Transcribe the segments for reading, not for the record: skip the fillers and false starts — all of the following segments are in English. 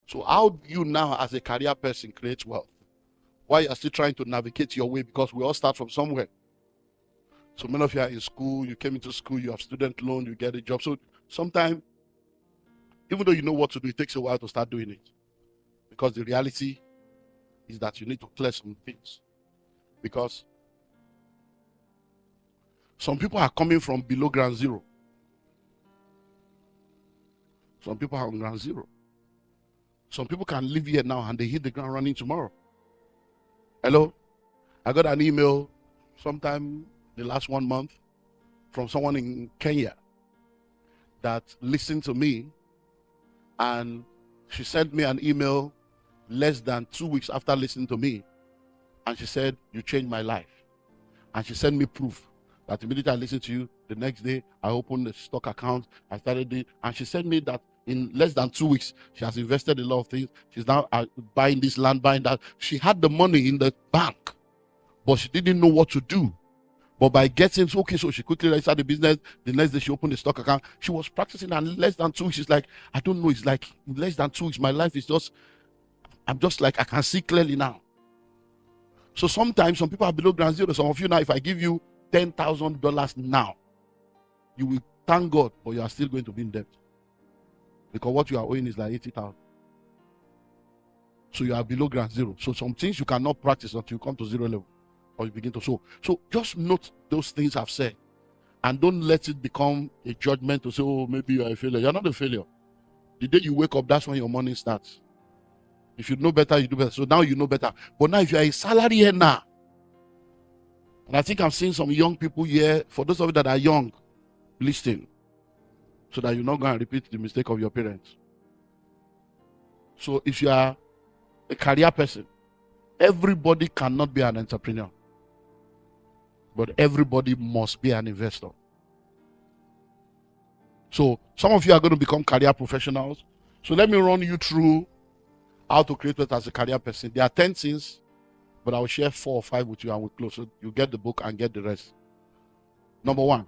So how do you now, as a career person, create wealth? Why you are still trying to navigate your way? Because we all start from somewhere. So many of you are in school, you came into school, you have student loan, you get a job. So sometimes, even though you know what to do, it takes a while to start doing it. Because the reality is that you need to clear some things. Because some people are coming from below ground zero. Some people are on ground zero. Some people can live here now and they hit the ground running tomorrow. Hello? I got an email sometime the last 1 month from someone in Kenya that listened to me, and she sent me an email less than 2 weeks after listening to me, and she said, "You changed my life." And she sent me proof that immediately I listened to you, the next day I opened a stock account, I started it, and she sent me that in less than 2 weeks, she has invested in a lot of things. She's now buying this land, buying that. She had the money in the bank, but she didn't know what to do. But by getting, so she quickly registered the business. The next day she opened the stock account. She was practicing, and in less than 2 weeks, she's like, I don't know, it's like in less than 2 weeks, my life is just, I'm just like, I can see clearly now. So sometimes some people are below ground zero. Some of you now, if I give you $10,000 now, you will thank God, but you are still going to be in debt. Because what you are owing is like 80,000. So you are below ground zero. So some things you cannot practice until you come to zero level, or you begin to sow. So just note those things I've said, and don't let it become a judgment to say, oh, maybe you are a failure. You're not a failure. The day you wake up, that's when your morning starts. If you know better, you do better. So now you know better. But now if you are a salary earner, and I think I'm seeing some young people here, for those of you that are young, listen, so that you're not going to repeat the mistake of your parents. So if you are a career person, everybody cannot be an entrepreneur, but everybody must be an investor. So some of you are going to become career professionals. So let me run you through how to create wealth as a career person. There are 10 things, but I will share 4 or 5 with you and we'll close. So you get the book and get the rest. Number 1,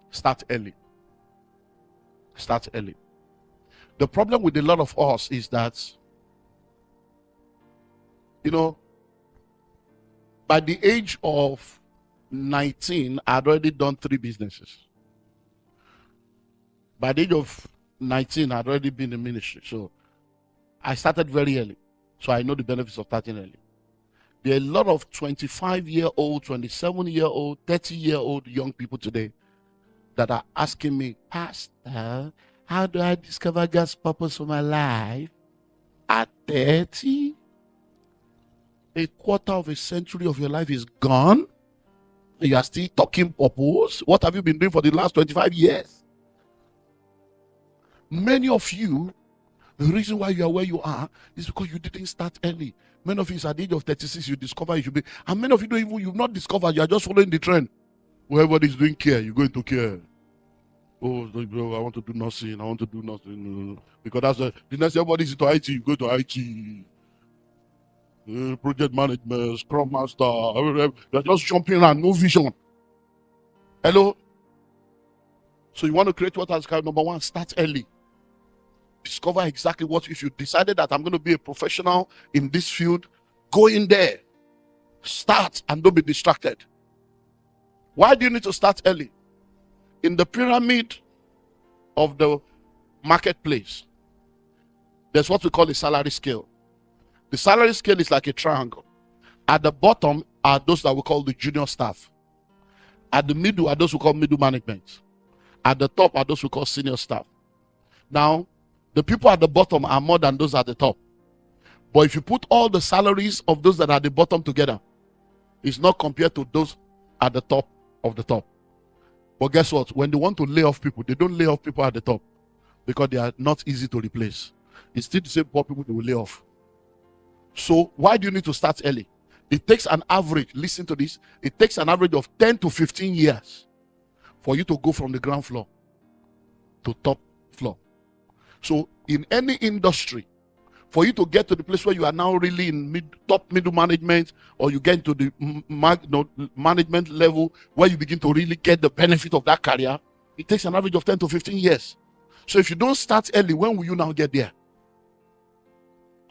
start early. Start early. The problem with a lot of us is that, by the age of 19, I'd already done 3 businesses. By the age of 19, I'd already been in ministry. So I started very early. So I know the benefits of starting early. There are a lot of 25-year-old, 27-year-old, 30-year-old young people today that are asking me, Pastor, how do I discover God's purpose for my life at 30? A quarter of a century of your life is gone. You are still talking purpose. What have you been doing for the last 25 years? Many of you, the reason why you are where you are is because you didn't start early. Many of you, at the age of 36, you discover you should be. And many of you you've not discovered, you are just following the trend. Whoever is doing care, you go into care. Oh, I want to do nursing. I want to do nothing. Because that's the next everybody is into IT, you go to IT. Project management, Scrum Master. They're just jumping around, no vision. Hello? So you want to create what as number 1, start early. Discover exactly what, if you decided that I'm going to be a professional in this field, go in there. Start and don't be distracted. Why do you need to start early? In the pyramid of the marketplace, there's what we call a salary scale. The salary scale is like a triangle. At the bottom are those that we call the junior staff. At the middle are those we call middle management. At the top are those we call senior staff. Now, the people at the bottom are more than those at the top. But if you put all the salaries of those that are at the bottom together, it's not compared to those at the top of the top. But guess what? When they want to lay off people, they don't lay off people at the top because they are not easy to replace. It's still the same poor people they will lay off. So why do you need to start early? It takes an average, listen to this, it takes an average of 10 to 15 years for you to go from the ground floor to top floor. So in any industry, for you to get to the place where you are now really in top middle management, or you get to the management level where you begin to really get the benefit of that career, it takes an average of 10 to 15 years. So if you don't start early, when will you now get there?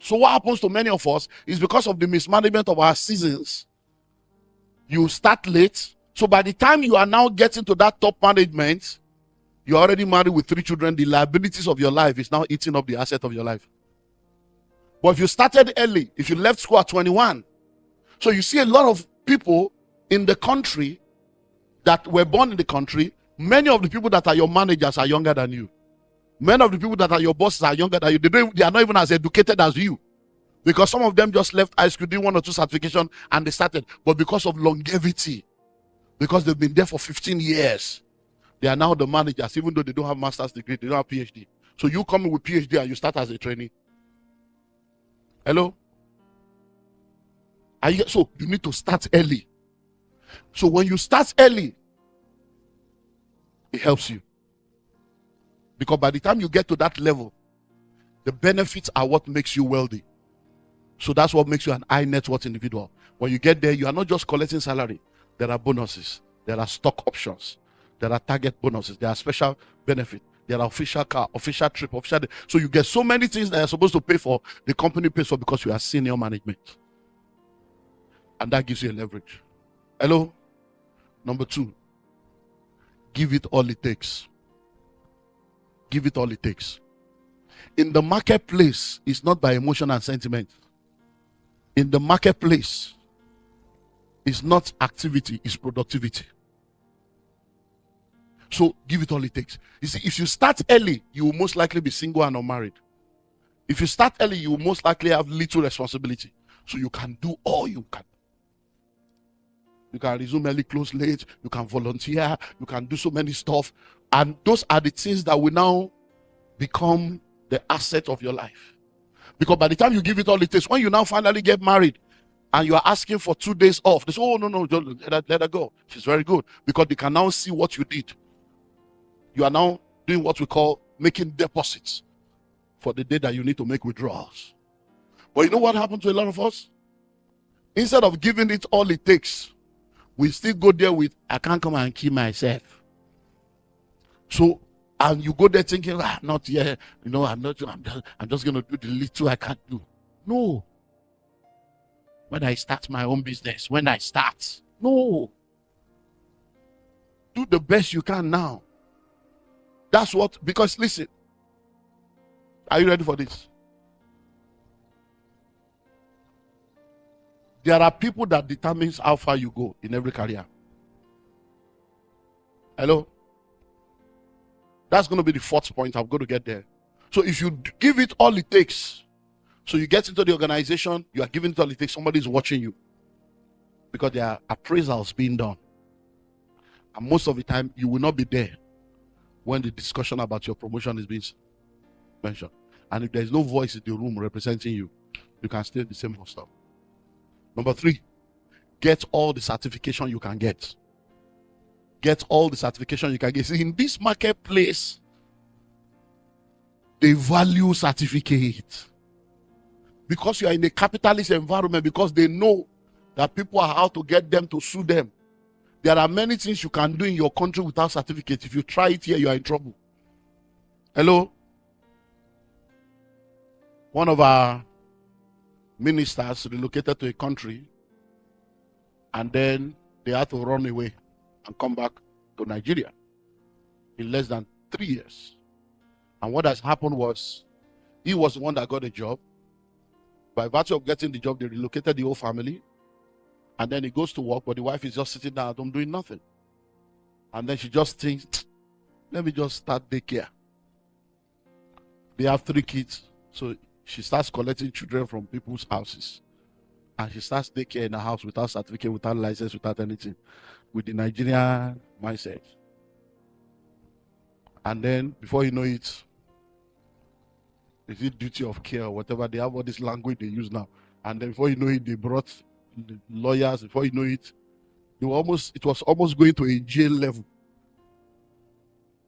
So what happens to many of us is because of the mismanagement of our seasons. You start late. So by the time you are now getting to that top management, you're already married with 3 children. The liabilities of your life is now eating up the asset of your life. But if you started early, if you left school at 21, so you see a lot of people in the country that were born in the country, many of the people that are your managers are younger than you. Many of the people that are your bosses are younger than you. They are not even as educated as you. Because some of them just left high school, did 1 or 2 certifications, and they started. But because of longevity, because they've been there for 15 years, they are now the managers, even though they don't have master's degree, they don't have PhD. So you come in with PhD and you start as a trainee. Hello? So you need to start early. So when you start early, it helps you. Because by the time you get to that level, the benefits are what makes you wealthy. So that's what makes you an high net worth individual. When you get there, you are not just collecting salary. There are bonuses. There are stock options. There are target bonuses. There are special benefits. There are official car, official trip, official day. So you get so many things that you're supposed to pay for, the company pays for because you are senior management. And that gives you a leverage. Hello? Number 2, give it all it takes. Give it all it takes. In the marketplace, it's not by emotion and sentiment. In the marketplace, it's not activity, it's productivity. So give it all it takes. You see, if you start early, you will most likely be single and unmarried. If you start early, you will most likely have little responsibility. So you can do all you can. You can resume early, close late. You can volunteer. You can do so many stuff. And those are the things that will now become the asset of your life. Because by the time you give it all it takes, when you now finally get married and you are asking for 2 days off, they say, oh, no, don't let her go. She's very good. Because they can now see what you did. You are now doing what we call making deposits for the day that you need to make withdrawals. But you know what happened to a lot of us? Instead of giving it all it takes, we still go there with, I can't come and kill myself. So, and you go there thinking, not yet, I'm just going to do the little I can't do. No. When I start my own business, no. Do the best you can now. That's what, because listen, are you ready for this? There are people that determines how far you go in every career. Hello? That's going to be the 4th point. I'm going to get there. So if you give it all it takes, so you get into the organization, you are giving it all it takes, somebody's watching you. Because there are appraisals being done. And most of the time, you will not be there when the discussion about your promotion is being mentioned. And if there is no voice in the room representing you, you can stay the same hostel. Number 3, get all the certification you can get. Get all the certification you can get. See, in this marketplace, they value certificate. Because you are in a capitalist environment, because they know that people are out to get them to sue them. There are many things you can do in your country without certificate. If you try it here, you are in trouble. Hello? One of our ministers relocated to a country, and then they had to run away and come back to Nigeria in less than 3 years. And what has happened was, he was the one that got a job. By virtue of getting the job, they relocated the whole family. And then he goes to work, but the wife is just sitting down at home doing nothing. And then she just thinks, let me just start daycare. They have 3 kids. So she starts collecting children from people's houses. And she starts daycare in her house without certificate, without license, without anything. With the Nigerian mindset. And then, before you know it, is it duty of care or whatever? They have all this language they use now. And then before you know it, they brought the lawyers. Before you know it, it was almost going to a jail level.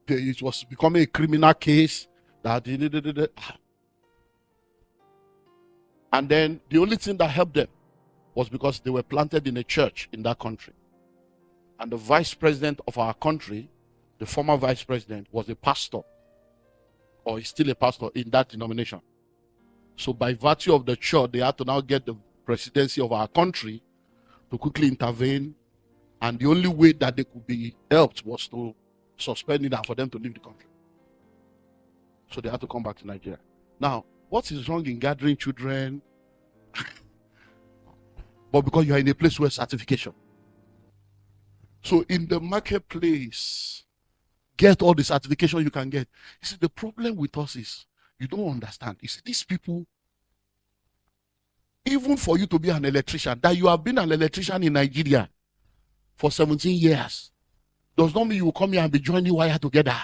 It was becoming a criminal case. And then the only thing that helped them was because they were planted in a church in that country. And the vice president of our country, the former vice president, was a pastor, or is still a pastor in that denomination. So by virtue of the church, they had to now get the presidency of our country to quickly intervene. And the only way that they could be helped was to suspend it and for them to leave the country. So they had to come back to Nigeria. Now, what is wrong in gathering children? But because you are in a place where certification. So in the marketplace, get all the certification you can get. You see, the problem with us is you don't understand. You see, these people, even for you to be an electrician, that you have been an electrician in Nigeria for 17 years, does not mean you will come here and be joining wire together.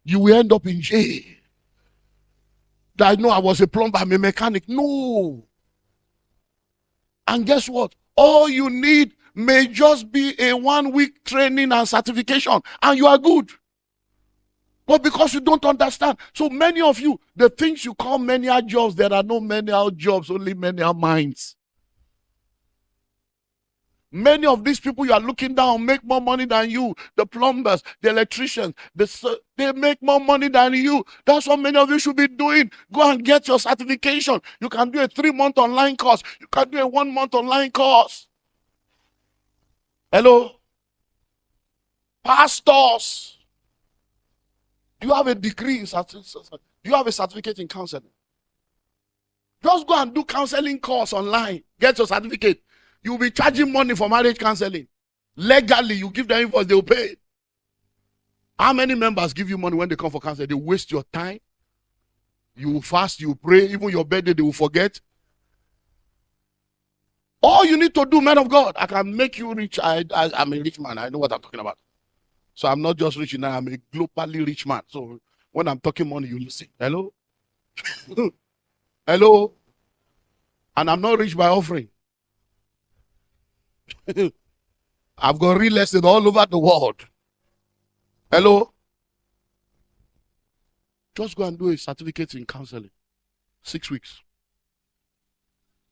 You will end up in jail. That I was a plumber, I'm a mechanic. No. And guess what? All you need may just be a 1-week training and certification, and you are good. But because you don't understand, so many of you, the things you call menial jobs, there are no menial jobs, only menial minds. Many of these people you are looking down make more money than you. The plumbers, the electricians, they make more money than you. That's what many of you should be doing. Go and get your certification. You can do a 3-month online course. You can do a 1-month online course. Hello? Pastors. Do you have a degree in certificate? Do you have a certificate in counseling? Just go and do counseling course online. Get your certificate. You'll be charging money for marriage counseling. Legally, you give them invoice, they will pay. How many members give you money when they come for counseling? They waste your time. You fast, you pray, even your birthday, they will forget. All you need to do, man of God, I can make you rich. I'm a rich man. I know what I'm talking about. So I'm not just rich now, I'm a globally rich man. So when I'm talking money, you listen. Hello? Hello? And I'm not rich by offering. I've got real estate all over the world. Hello? Just go and do a certificate in counseling. 6 weeks.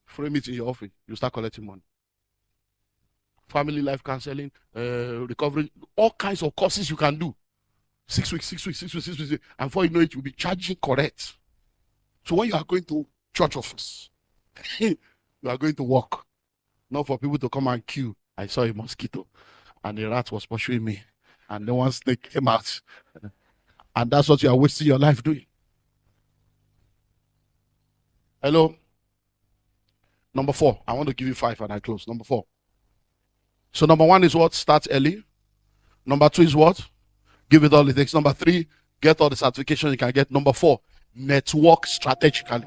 Frame it in your office. You start collecting money. Family life counseling, recovery, all kinds of courses you can do. 6 weeks, 6 weeks, 6 weeks, 6 weeks. And before you know it, you'll be charging correct. So when you are going to church office, you are going to work. Not for people to come and queue. I saw a mosquito and the rat was pursuing me. And then one snake came out. And that's what you are wasting your life doing. Hello? Number 4. I want to give you 5 and I close. Number 4. So number 1 is what? Start early. Number 2 is what? Give it all it takes. Number 3, get all the certification you can get. Number 4, network strategically.